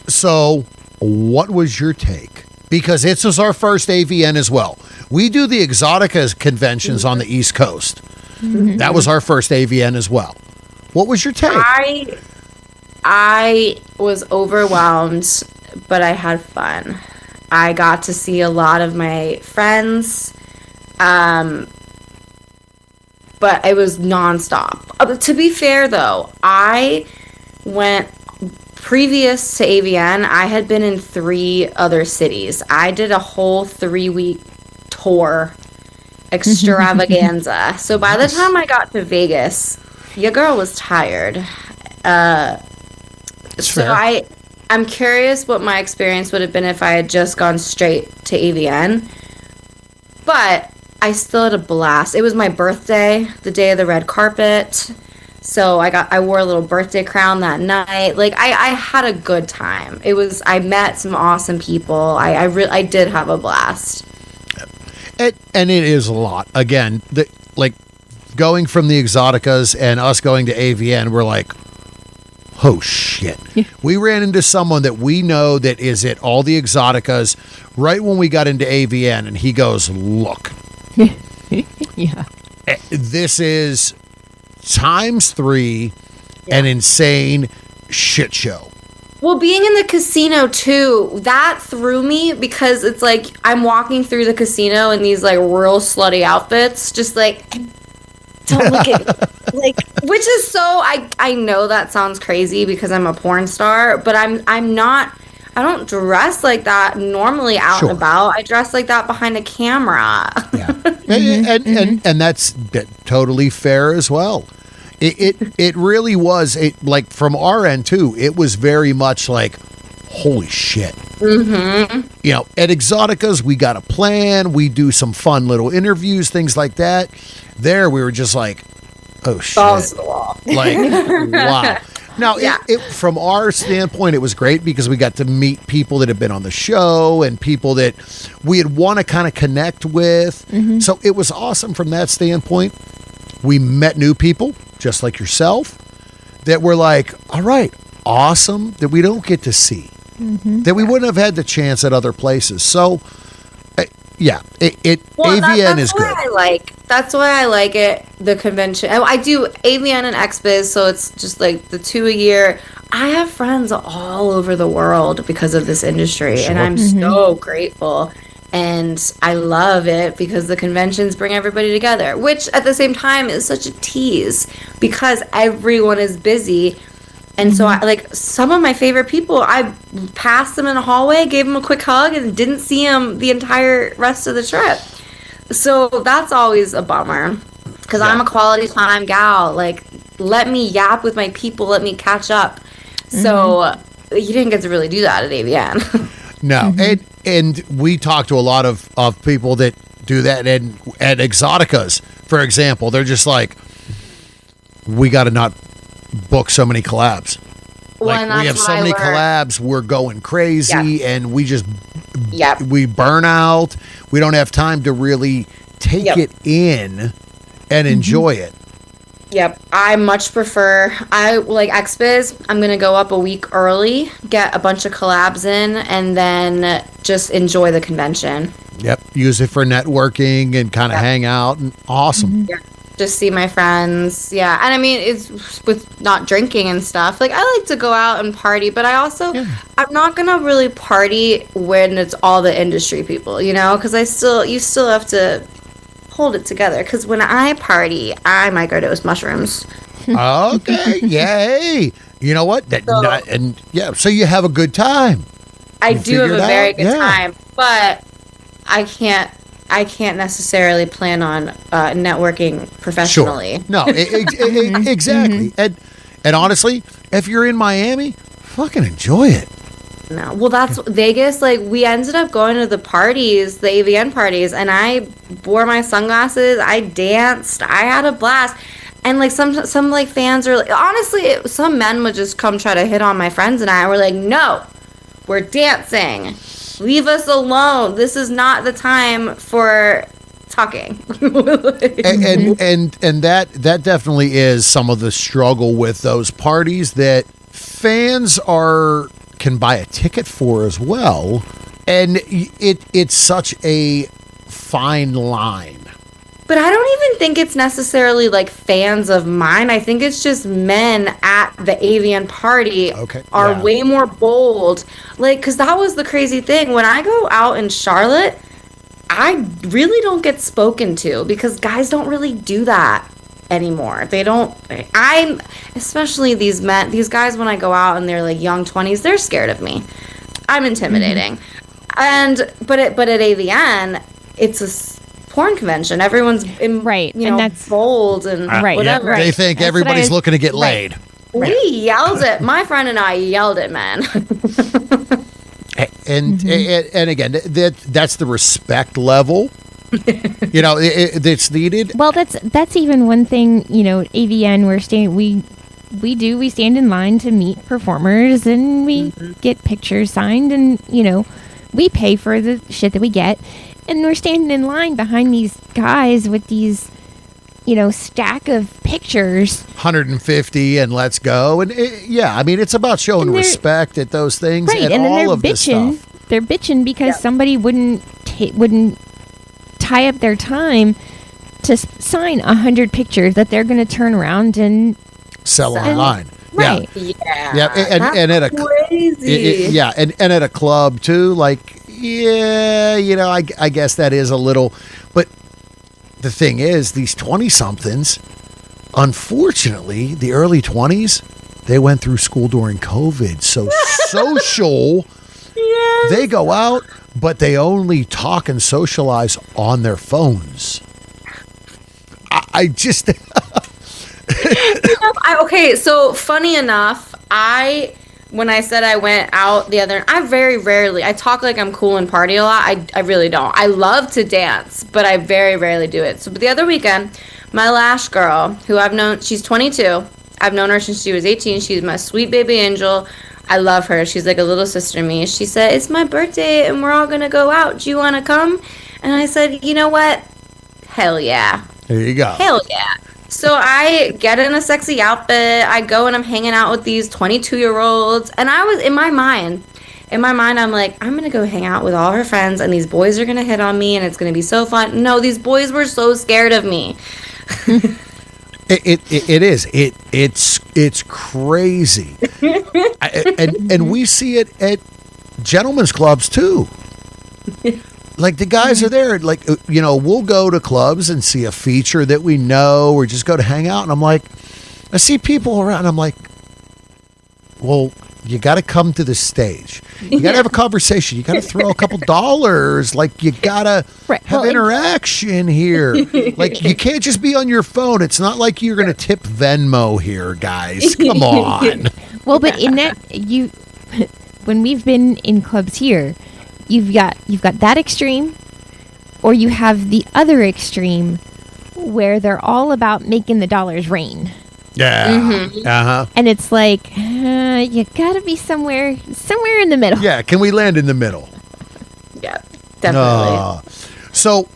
So, what was your take? Because this was our first AVN as well. We do the Exotica conventions on the East Coast. That was our first AVN as well. What was your take? I was overwhelmed, but I had fun. I got to see a lot of my friends, but it was nonstop. To be fair, though, I went previous to AVN. I had been in 3 other cities. I did a whole 3-week tour extravaganza. So by the time I got to Vegas, your girl was tired. Fair. I'm curious what my experience would have been if I had just gone straight to AVN. But I still had a blast. It was my birthday, the day of the red carpet. So I wore a little birthday crown that night. Like I had a good time. I met some awesome people. I did have a blast. And it is a lot. Again, like going from the Exoticas and us going to AVN, we're like, oh shit. We ran into someone that we know that is at all the Exoticas right when we got into AVN, and he goes, look. Yeah. This is times 3 an insane shit show. Well, being in the casino too, that threw me because it's like I'm walking through the casino in these like real slutty outfits, just like don't look at like, which is so I know that sounds crazy because I'm a porn star, but I'm not. I don't dress like that normally out Sure. and about. I dress like that behind a camera. Yeah. And that's totally fair as well. It really was like from our end too. It was very much like, holy shit. Mm-hmm. You know, at Exoticas, we got a plan. We do some fun little interviews, things like that. There, we were just like, oh shit. Balls to the wall. Like, wow. Now, Yeah. from our standpoint, it was great because we got to meet people that have been on the show and people that we had want to kind of connect with. Mm-hmm. So it was awesome from that standpoint. We met new people, just like yourself, that were like, all right, awesome, that we don't get to see, that we wouldn't have had the chance at other places. So, yeah, AVN is good. That's why I like it. The convention. I do AVN and XBiz, so it's just like the 2 a year. I have friends all over the world because of this industry, and I'm so grateful. And I love it because the conventions bring everybody together, which at the same time is such a tease because everyone is busy. And so, some of my favorite people, I passed them in a hallway, gave them a quick hug, and didn't see them the entire rest of the trip. So that's always a bummer because I'm a quality time gal. Like, let me yap with my people, let me catch up. So you didn't get to really do that at AVN. No, and we talk to a lot of people that do that, and at Exoticas, for example, they're just like, we got to not book so many collabs. Well, Like we have so many collabs, we're going crazy, and we just we burn out. We don't have time to really take it in and enjoy it. Yep, I much prefer. I like XBiz. I'm gonna go up a week early, get a bunch of collabs in, and then just enjoy the convention. Yep, use it for networking and kind of hang out, and awesome. Yeah, just see my friends. Yeah, and I mean it's with not drinking and stuff. Like I like to go out and party, but I also I'm not gonna really party when it's all the industry people, you know, because you still have to hold it together because when I party, I microdose mushrooms. Okay, yay! You know what? So you have a good time. I do have a very good time, but I can't necessarily plan on networking professionally. Sure. No, exactly. And honestly, if you're in Miami, fucking enjoy it. No. Well, that's Vegas. Like, we ended up going to the parties, the AVN parties, and I wore my sunglasses. I danced. I had a blast. And, like, some like, fans are, like, honestly, some men would just come try to hit on my friends and I. We're like, no, we're dancing. Leave us alone. This is not the time for talking. and that definitely is some of the struggle with those parties that fans can buy a ticket for as well, and it's such a fine line. But I don't even think it's necessarily like fans of mine. I think it's just men at the AVN party are way more bold. Like, because that was the crazy thing. When I go out in Charlotte, I really don't get spoken to because guys don't really do that anymore. They don't. Especially these guys, when I go out and they're like young 20s, they're scared of me. I'm intimidating. But at AVN, it's a porn convention. Everyone's and that's bold and whatever. They think everybody's looking to get laid. We yelled at my friend and I yelled at men. And again, that's the respect level. You know, that's needed. Well, that's even one thing. You know, AVN, we stand in line to meet performers, and we get pictures signed, and we pay for the shit that we get, and we're standing in line behind these guys with these stack of pictures, 150, and let's go. And I mean, it's about showing respect at those things, right? And then they're bitching. They're bitching because somebody wouldn't tie up their time to sign 100 pictures that they're going to turn around and sell online. Right. Yeah. And at a crazy. and at a club too. Like, yeah, I guess that is a little. But the thing is, these 20-somethings, unfortunately, the early 20s, they went through school during COVID, so social. Yes. They go out, but they only talk and socialize on their phones. I just. Okay, so funny enough, when I said I went out the other, I very rarely, I talk like I'm cool and party a lot. I really don't. I love to dance, but I very rarely do it. So but the other weekend, my lash girl, who I've known, she's 22. I've known her since she was 18. She's my sweet baby angel. I love her. She's like a little sister to me. She said, it's my birthday and we're all going to go out. Do you want to come? And I said, you know what? Hell yeah. There you go. Hell yeah. So I get in a sexy outfit. I go and I'm hanging out with these 22-year-olds. And I was, in my mind, I'm like, I'm going to go hang out with all her friends and these boys are going to hit on me and it's going to be so fun. No, these boys were so scared of me. It is. It's crazy. and we see it at gentlemen's clubs too. Like the guys are there, like, we'll go to clubs and see a feature that we know or just go to hang out. And I'm like, I see people around. And I'm like, well, you got to come to the stage. You got to have a conversation. You got to throw a couple dollars. Like, you got to have interaction here. Like, you can't just be on your phone. It's not like you're going to tip Venmo here, guys. Come on. Well, but in that, when we've been in clubs here, you've got that extreme, or you have the other extreme where they're all about making the dollars rain. Yeah. Mm-hmm. Uh-huh. And it's like, you gotta be somewhere in the middle. Yeah, can we land in the middle? Yeah, definitely. So,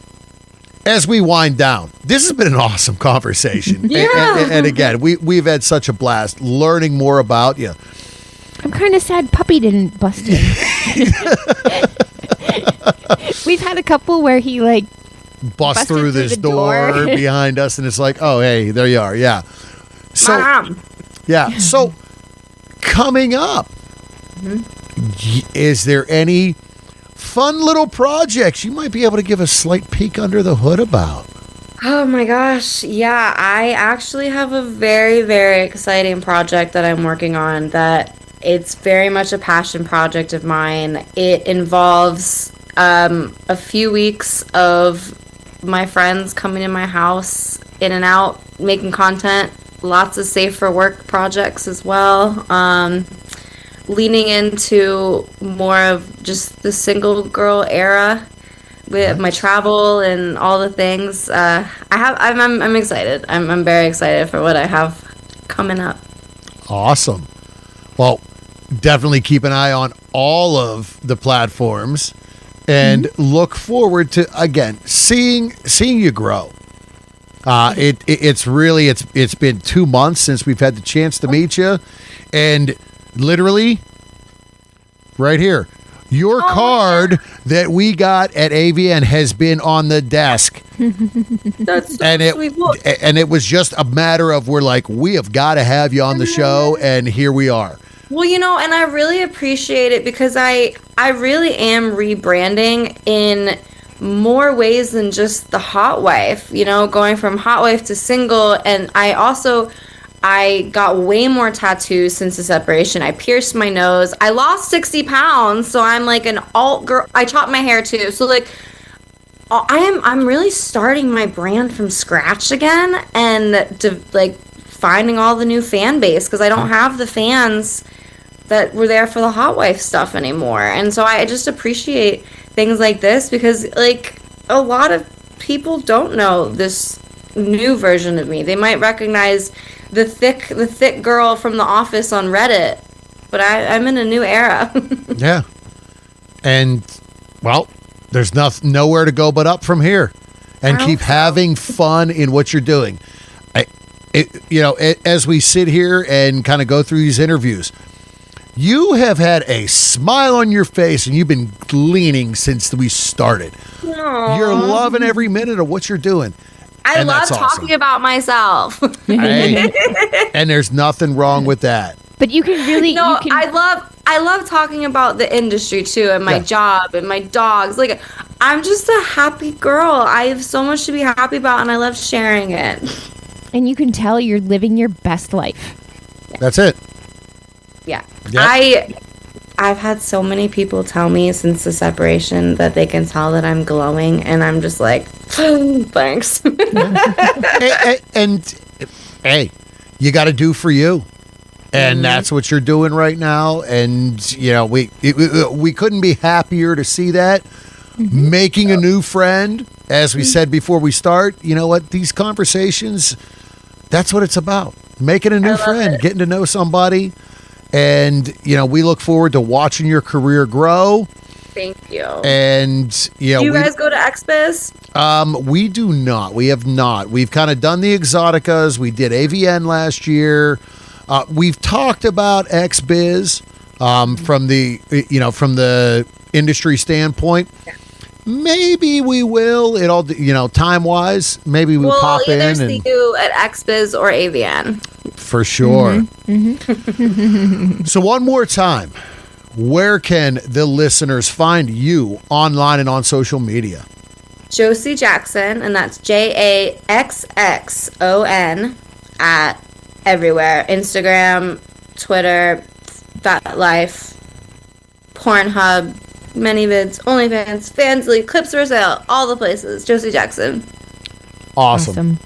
as we wind down, this has been an awesome conversation. Yeah. And again, we've had such a blast learning more about you. I'm kind of sad Puppy didn't bust in. We've had a couple where he Bust through this the door. behind us, and it's like, oh, hey, there you are. Yeah. So, Mom. yeah. So, coming up, is there any fun little projects you might be able to give a slight peek under the hood about? Oh my gosh. Yeah, I actually have a very, very exciting project that I'm working on that it's very much a passion project of mine. It involves a few weeks of my friends coming in my house, in and out, making content, lots of safe for work projects as well. Leaning into more of just the single girl era with my travel and all the things. I'm excited. I'm very excited for what I have coming up. Awesome. Well, definitely keep an eye on all of the platforms and look forward to, again, seeing you grow. It's been 2 months since we've had the chance to meet you, and literally right here, your card that we got at AVN has been on the desk. That's so sweet. And it was just a matter of, we're like, we have got to have you on the show, and here we are. Well, and I really appreciate it because I really am rebranding in more ways than just the hot wife, going from hot wife to single. And I got way more tattoos since the separation. I pierced my nose. I lost 60 pounds, so I'm like an alt girl. I chopped my hair too. So I'm really starting my brand from scratch again, and finding all the new fan base, because I don't have the fans that were there for the hot wife stuff anymore. And so I just appreciate things like this, because a lot of people don't know this new version of me. They might recognize the thick girl from The Office on Reddit, but I'm in a new era. Yeah. And, well, there's nowhere to go but up from here, and keep having fun in what you're doing. As we sit here and kind of go through these interviews, you have had a smile on your face, and you've been gleaning since we started. Aww. You're loving every minute of what you're doing. I And love that's awesome. talking about myself. Hey, and there's nothing wrong with that. But you can really, No, you can, I love talking about the industry too, and my Yeah. job and my dogs. Like, I'm just a happy girl. I have so much to be happy about, and I love sharing it. and you can tell you're living your best life. That's it. Yeah. Yep. I've had so many people tell me since the separation that they can tell that I'm glowing, and I'm just like, thanks. And hey, you got to do for you. And that's what you're doing right now. And, you know, we couldn't be happier to see that. Making a new friend, as we said before we start, you know what? These conversations, that's what it's about. Making a new friend, getting to know somebody. And, you know, we look forward to watching your career grow. Thank you. And, you know, Do you guys go to XBiz? we do not. We have not. We've kind of done the Exoticas. We did AVN last year. We've talked about XBiz from the industry standpoint. Yeah. Maybe we will. It all, you know, time wise. Maybe we'll pop either in see and you at XBiz or AVN. for sure. So one more time, where can the listeners find you online and on social media? Josie Jaxxon, and that's JAXXON at everywhere. Instagram, Twitter, FatLife, Pornhub, ManyVids, OnlyFans, Fansly, Clips for Sale, all the places. Josie Jaxxon. Awesome.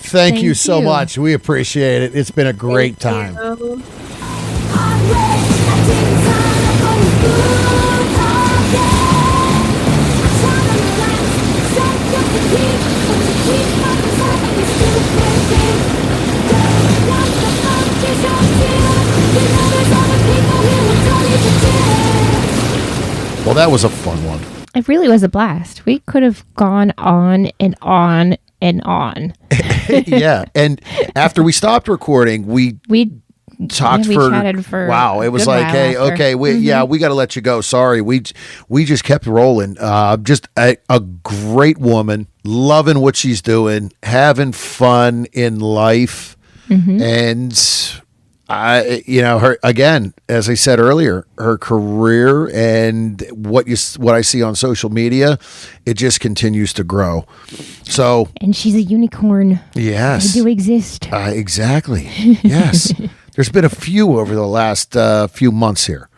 Thank you Thank so you. much. We appreciate it. It's been a great time. Thank you. Well, that was a fun one. It really was a blast. We could have gone on and on and on. Yeah. And after we stopped recording, we We talked we for chatted for wow. a It was good like, while hey, after. okay, we got to let you go. Sorry, we just kept rolling. Just a great woman, loving what she's doing, having fun in life, and her again, as I said earlier, her career and what I see on social media, it just continues to grow. So And she's a unicorn. yes, They do exist. exactly. Yes. There's been a few over the last few months here.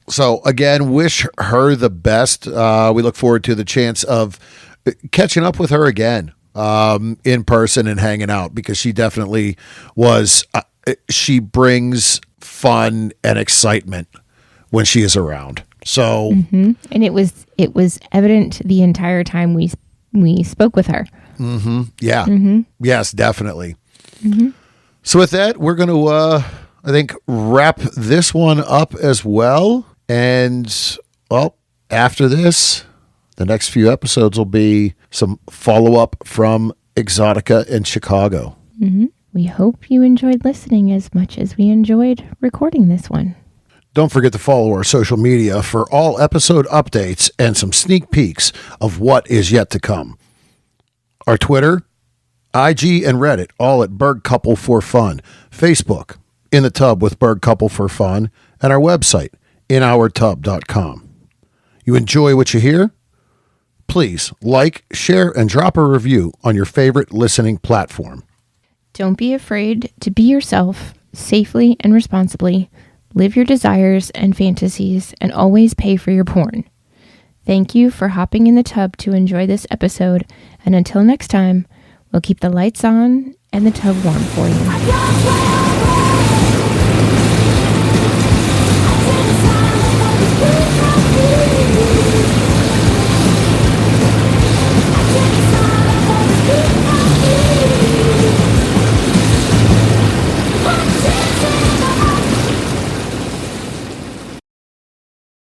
So, again, wish her the best. We look forward to the chance of catching up with her again in person and hanging out because she definitely was. She brings fun and excitement when she is around. So, And it was evident the entire time we spoke with her. yeah. Yes, definitely. So with that, we're going to, I think, wrap this one up as well. And, well, after this, the next few episodes will be some follow-up from Exotica in Chicago. We hope you enjoyed listening as much as we enjoyed recording this one. Don't forget to follow our social media for all episode updates and some sneak peeks of what is yet to come. Our Twitter, IG, and Reddit, all at Berg Couple for Fun. Facebook, In the Tub with Berg Couple for Fun. And our website, inourtub.com. You enjoy what you hear? Please like, share, and drop a review on your favorite listening platform. Don't be afraid to be yourself safely and responsibly. Live your desires and fantasies and always pay for your porn. Thank you for hopping in the tub to enjoy this episode. And until next time, we'll keep the lights on and the tub warm for you. I got